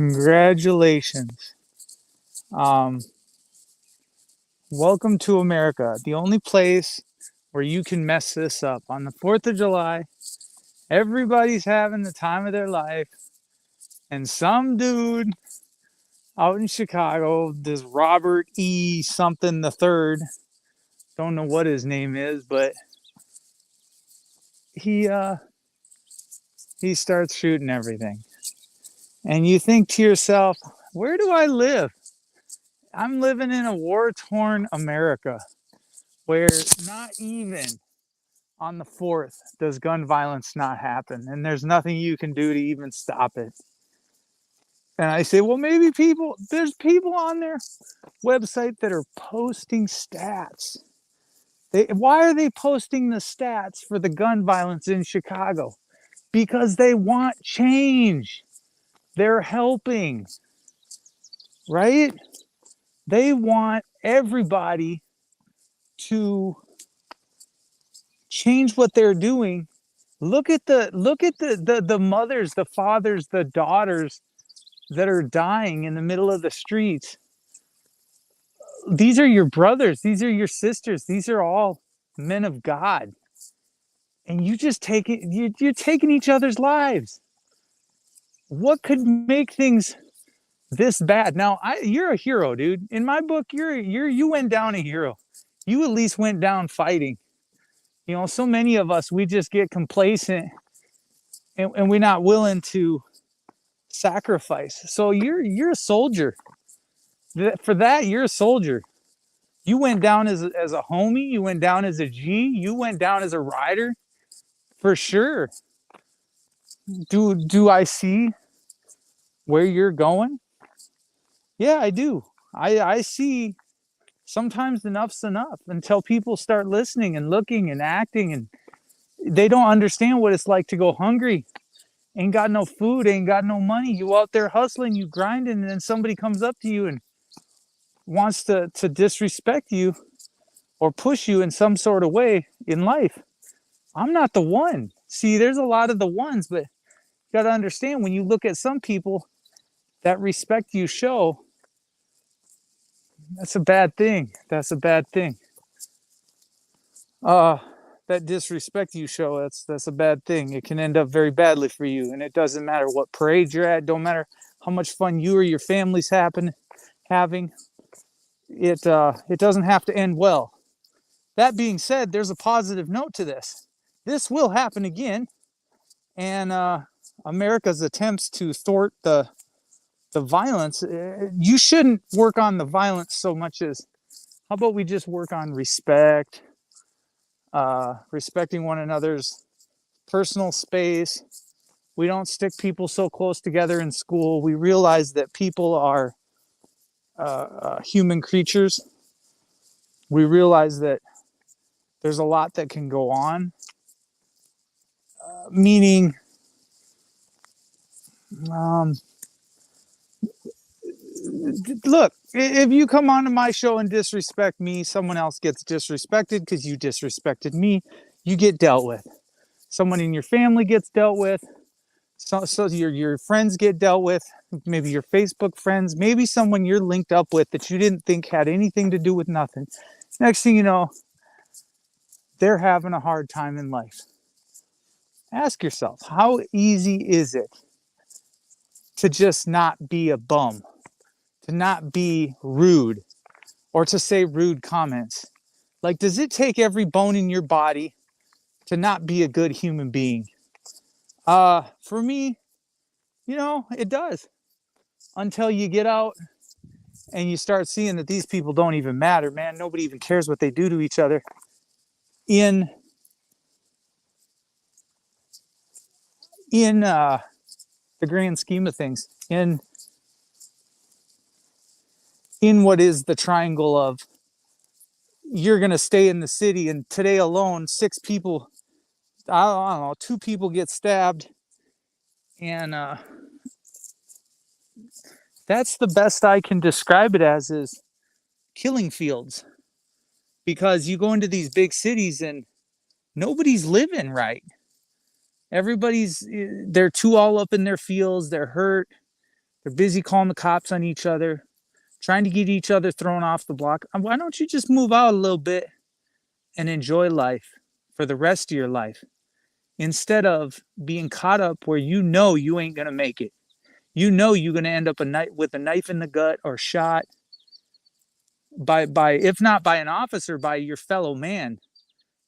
Congratulations. Um, Welcome to America, the only place where you can mess this up. On the 4th of July, everybody's having the time of their life, and some dude out in Chicago, this Robert E. something the third, don't know what his name is, but he uh he starts shooting everything. And you think to yourself, where do I live? I'm living in a war-torn America where not even on the 4th does gun violence not happen, and there's nothing you can do to even stop it. And I say, well, maybe there's people on their website that are posting stats. Why are they posting the stats for the gun violence in Chicago? Because they want change. They're helping, right? They want everybody to change what they're doing. Look at the mothers, the fathers, the daughters that are dying in the middle of the streets. These are your brothers, these are your sisters, these are all men of God. And you just take it, you're taking each other's lives. What could make things this bad? Now, you're a hero, dude. In my book, you went down a hero. You at least went down fighting. You know, so many of us, we just get complacent and we're not willing to sacrifice. So you're a soldier. For that, you're a soldier. You went down as a homie. You went down as a G. You went down as a rider, for sure. Do I see where you're going? Yeah, I do. I see. Sometimes enough's enough until people start listening and looking and acting, and they don't understand what it's like to go hungry. Ain't got no food, ain't got no money. You out there hustling, you grinding, and then somebody comes up to you and wants to disrespect you or push you in some sort of way in life. I'm not the one. See, there's a lot of the ones, but you got to understand, when you look at some people, that respect you show, that's a bad thing. That's a bad thing. That disrespect you show, that's a bad thing. It can end up very badly for you, and it doesn't matter what parade you're at. Don't matter how much fun you or your family's having. It doesn't have to end well. That being said, there's a positive note to this. This will happen again, and America's attempts to thwart the violence. You shouldn't work on the violence so much as, how about we just work on respect, respecting one another's personal space. We don't stick people so close together in school. We realize that people are human creatures. We realize that there's a lot that can go on, meaning look, if you come onto my show and disrespect me, someone else gets disrespected because you disrespected me. You get dealt with. Someone in your family gets dealt with. So your friends get dealt with. Maybe your Facebook friends. Maybe someone you're linked up with that you didn't think had anything to do with nothing. Next thing you know, they're having a hard time in life. Ask yourself, how easy is it to just not be a bum? To not be rude, or to say rude comments? Like, does it take every bone in your body to not be a good human being? For me, it does. Until you get out and you start seeing that these people don't even matter, man. Nobody even cares what they do to each other in the grand scheme of things. In what is the triangle of, you're going to stay in the city, and today alone, 6 people, I don't know, 2 people get stabbed, and that's the best I can describe it as, is killing fields. Because you go into these big cities and nobody's living right. They're too all up in their fields, they're hurt, They're busy calling the cops on each other, trying to get each other thrown off the block. Why don't you just move out a little bit and enjoy life for the rest of your life instead of being caught up where you know you ain't going to make it? You know you're going to end up with a knife in the gut or shot by if not by an officer, by your fellow man,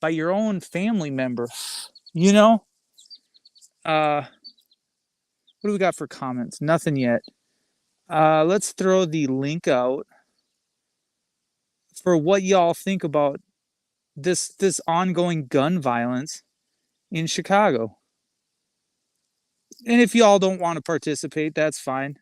by your own family member. You know, what do we got for comments? Nothing yet. Let's throw the link out for what y'all think about this ongoing gun violence in Chicago. And if y'all don't want to participate, that's fine.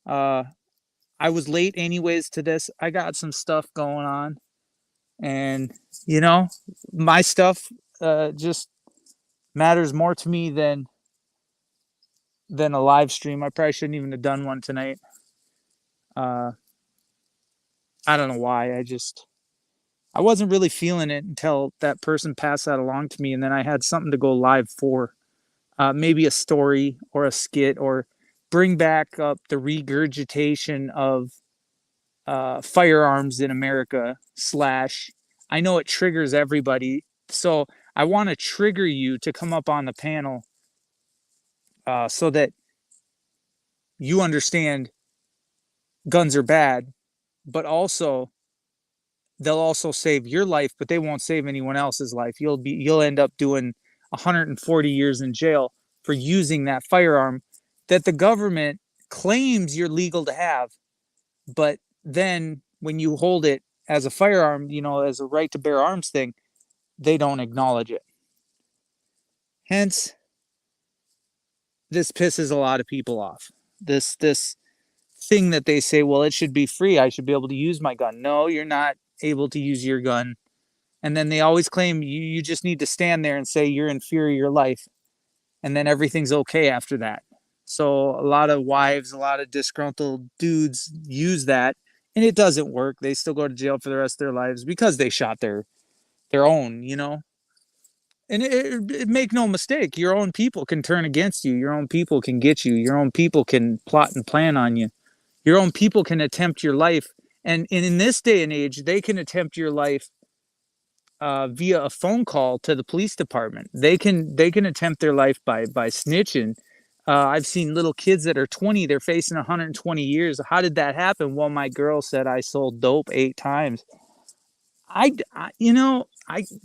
I was late anyways to this. I got some stuff going on, and you know, my stuff just matters more to me than a live stream. I probably shouldn't even have done one tonight. I don't know why. I wasn't really feeling it until that person passed that along to me, and then I had something to go live for. Maybe a story or a skit, or bring back up the regurgitation of firearms in America. Slash, I know it triggers everybody, so I want to trigger you to come up on the panel so that you understand guns are bad, but also they'll also save your life, but they won't save anyone else's life. You'll end up doing 140 years in jail for using that firearm that the government claims you're legal to have, but then when you hold it as a firearm, you know, as a right to bear arms thing, they don't acknowledge it. Hence, this pisses a lot of people off. This thing that they say, well, it should be free. I should be able to use my gun. No, you're not able to use your gun. And then they always claim you just need to stand there and say you're in fear of your life. And then everything's okay after that. So a lot of wives, a lot of disgruntled dudes use that, and it doesn't work. They still go to jail for the rest of their lives because they shot their own, you know. And it make no mistake, your own people can turn against you. Your own people can get you. Your own people can plot and plan on you. Your own people can attempt your life. And in this day and age, they can attempt your life via a phone call to the police department. They can attempt their life by snitching. I've seen little kids that are 20, they're facing 120 years. How did that happen? Well, my girl said I sold dope 8 times. I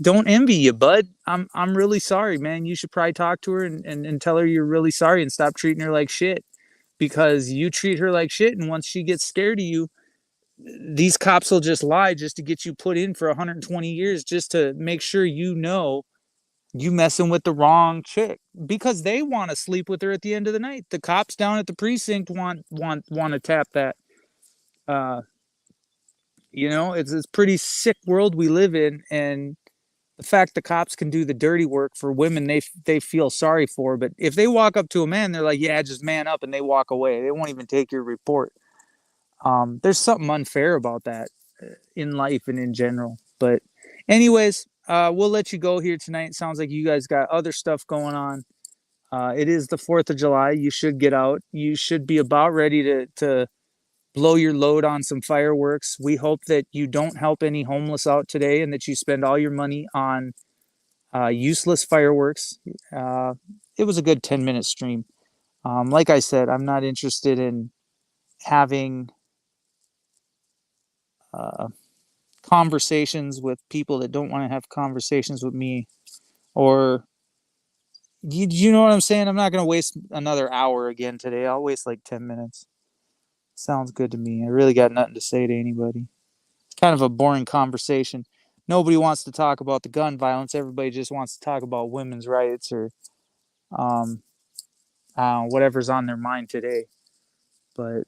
don't envy you, bud. I'm really sorry, man. You should probably talk to her and tell her you're really sorry and stop treating her like shit, because you treat her like shit. And once she gets scared of you, these cops will just lie just to get you put in for 120 years, just to make sure you know you messing with the wrong chick, because they want to sleep with her at the end of the night. The cops down at the precinct want to tap that. You know, it's a pretty sick world we live in, and the fact the cops can do the dirty work for women they feel sorry for, but if they walk up to a man, they're like, yeah, just man up, and they walk away. They won't even take your report. There's something unfair about that in life and in general. But anyways, we'll let you go here tonight. Sounds like you guys got other stuff going on. It is the 4th of July. You should get out. You should be about ready to blow your load on some fireworks. We hope that you don't help any homeless out today, and that you spend all your money on useless fireworks. It was a good 10-minute stream. Like I said, I'm not interested in having conversations with people that don't want to have conversations with me, or you know what I'm saying? I'm not going to waste another hour again today. I'll waste like 10 minutes. Sounds good to me. I really got nothing to say to anybody. It's kind of a boring conversation. Nobody wants to talk about the gun violence. Everybody just wants to talk about women's rights, or whatever's on their mind today. But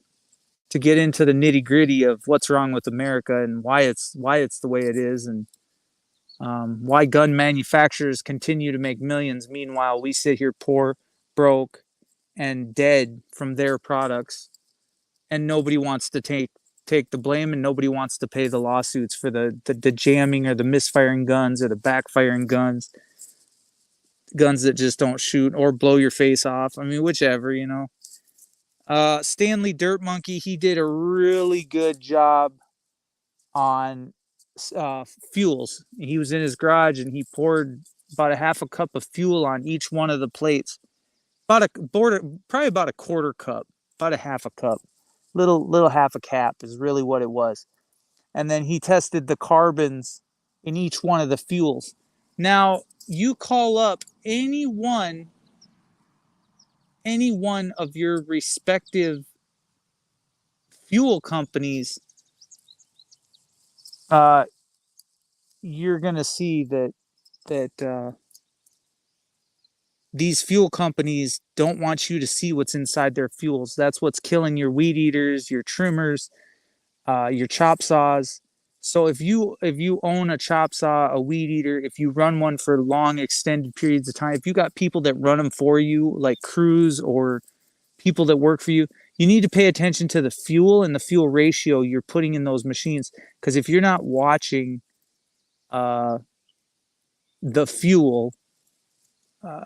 to get into the nitty gritty of what's wrong with America and why it's the way it is, and why gun manufacturers continue to make millions, meanwhile we sit here poor, broke, and dead from their products, and nobody wants to take the blame, and nobody wants to pay the lawsuits for the jamming, or the misfiring guns, or the backfiring guns that just don't shoot or blow your face off. I mean, whichever, you know. Stanley Dirt Monkey, he did a really good job on fuels. He was in his garage and he poured about a half a cup of fuel on each one of the plates. Probably about a quarter cup, about a half a cup. Little half a cap is really what it was. And then he tested the carbons in each one of the fuels. Now, you call up any one of your respective fuel companies, you're going to see that these fuel companies don't want you to see what's inside their fuels. That's what's killing your weed eaters, your trimmers, your chop saws. So if you own a chop saw, a weed eater, if you run one for long extended periods of time, if you got people that run them for you, like crews or people that work for you, you need to pay attention to the fuel and the fuel ratio you're putting in those machines. Because if you're not watching the fuel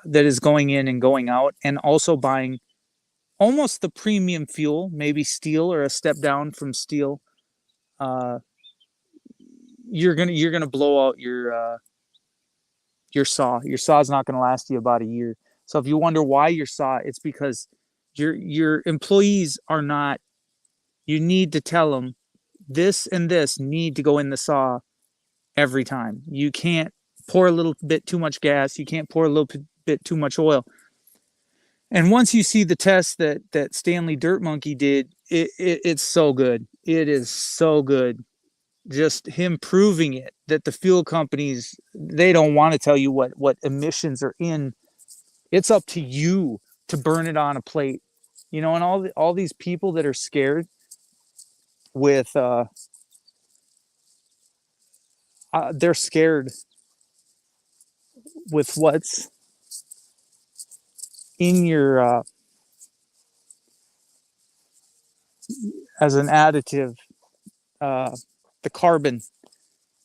that is going in and going out, and also buying almost the premium fuel, maybe steel or a step down from steel, uh, you're gonna blow out your saw. Your saw is not gonna last you about a year. So if you wonder why your saw, it's because your employees are not. You need to tell them this and this need to go in the saw every time. You can't pour a little bit too much gas. You can't pour a little bit too much oil. And once you see the test that Stanley Dirt Monkey did, it's so good. It is so good. Just him proving it, that the fuel companies, they don't want to tell you what emissions are in. It's up to you to burn it on a plate. And all these people that are scared with they're scared with what's in your as an additive, the carbon.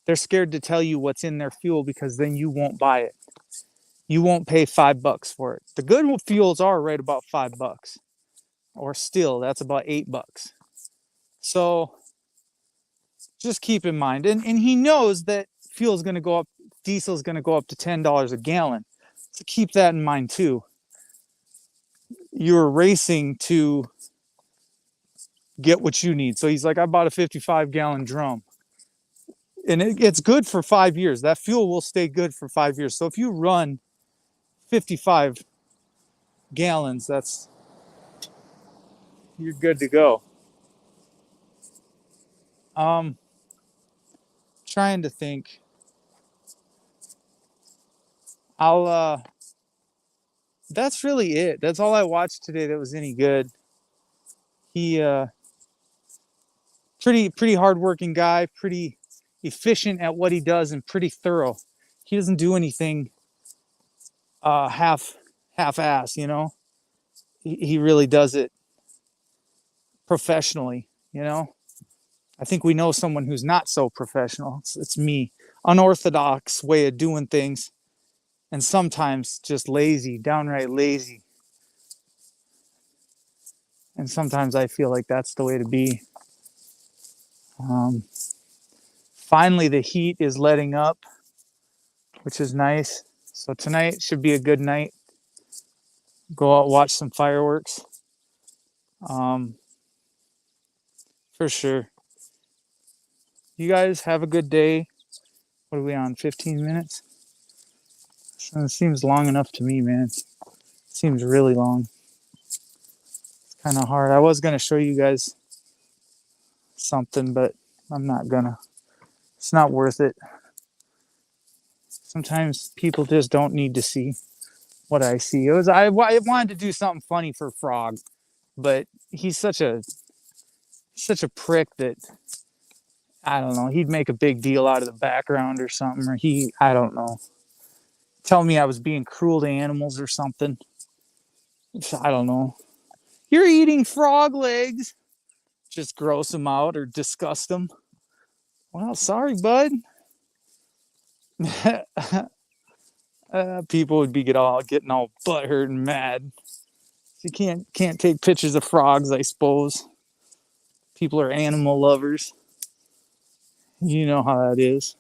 They're scared to tell you what's in their fuel because then you won't buy it. You won't pay $5 for it. The good fuels are right about $5, or still that's about $8. So just keep in mind, and he knows that fuel is going to go up, diesel is going to go up to $10 a gallon. So keep that in mind too. You're racing to get what you need. So he's like, I bought a 55-gallon drum. And it's good for 5 years. That fuel will stay good for 5 years. So if you run 55 gallons, you're good to go. Trying to think. That's really it. That's all I watched today that was any good. He pretty hardworking guy, pretty efficient at what he does, and pretty thorough. He doesn't do anything half-ass, He really does it professionally, I think we know someone who's not so professional. It's me. Unorthodox way of doing things, and sometimes just lazy, downright lazy. And sometimes I feel like that's the way to be. Finally, the heat is letting up, which is nice. So tonight should be a good night. Go out, watch some fireworks. For sure. You guys have a good day. What are we on? 15 minutes? It seems long enough to me, man. It seems really long. It's kind of hard. I was going to show you guys something, but I'm not gonna. It's not worth it. Sometimes people just don't need to see what I see. I wanted to do something funny for Frog, but he's such a prick that I don't know. He'd make a big deal out of the background or something, or I don't know. Tell me I was being cruel to animals or something. I don't know. You're eating frog legs. Just gross them out or disgust them. Well, sorry, bud. People would be getting all butthurt and mad. You can't take pictures of frogs, I suppose. People are animal lovers. You know how that is.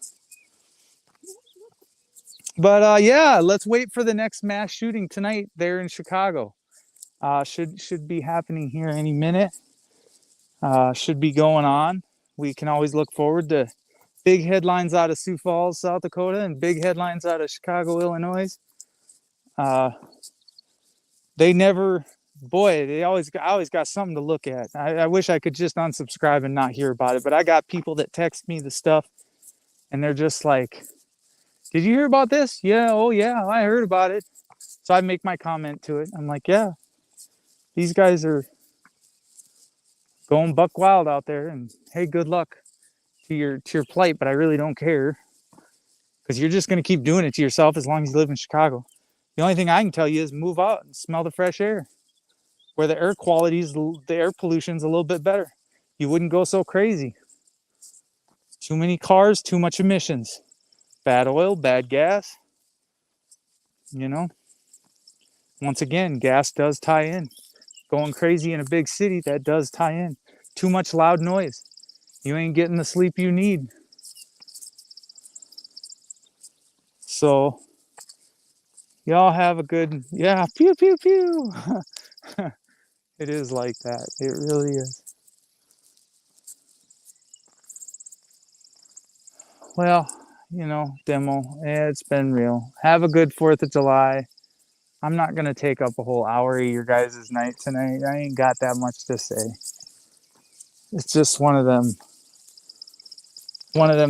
But yeah, let's wait for the next mass shooting tonight there in Chicago. Should be happening here any minute. Should be going on. We can always look forward to big headlines out of Sioux Falls, South Dakota, and big headlines out of Chicago, Illinois. Uh, they never, boy, I always got something to look at. I wish I could just unsubscribe and not hear about it, but I got people that text me the stuff, and they're just like, "Did you hear about this?" Yeah, oh yeah, I heard about it. So I make my comment to it. I'm like, yeah, these guys are going buck wild out there, and hey, good luck to your plight, but I really don't care because you're just going to keep doing it to yourself as long as you live in Chicago. The only thing I can tell you is move out and smell the fresh air, where the air quality is, the air pollution's a little bit better. You wouldn't go so crazy. Too many cars, too much emissions, bad oil, bad gas. You know, once again, gas does tie in. Going crazy in a big city, that does tie in. Too much loud noise. You ain't getting the sleep you need. So, y'all have a good, yeah, pew, pew, pew. It is like that. It really is. Well, demo, it's been real. Have a good 4th of July. I'm not going to take up a whole hour of your guys' night tonight. I ain't got that much to say. It's just one of them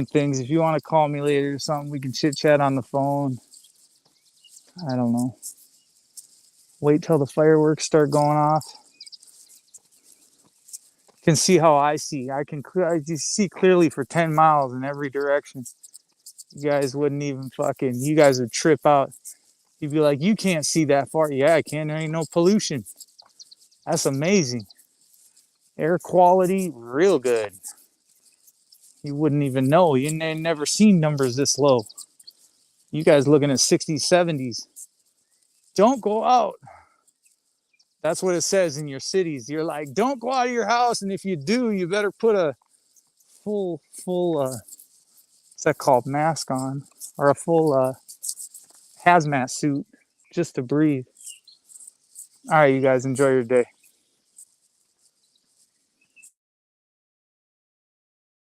things. If you want to call me later or something, we can chit chat on the phone. I don't know. Wait till the fireworks start going off. You can see how I see. I see clearly for 10 miles in every direction. You guys wouldn't even you guys would trip out. You'd be like, you can't see that far. Yeah, I can. There ain't no pollution. That's amazing. Air quality, real good. You wouldn't even know. You never seen numbers this low. You guys looking at 60s, 70s. Don't go out. That's what it says in your cities. You're like, don't go out of your house. And if you do, you better put a full, what's that called? Mask on. Or a full hazmat suit just to breathe. All right, you guys, enjoy your day.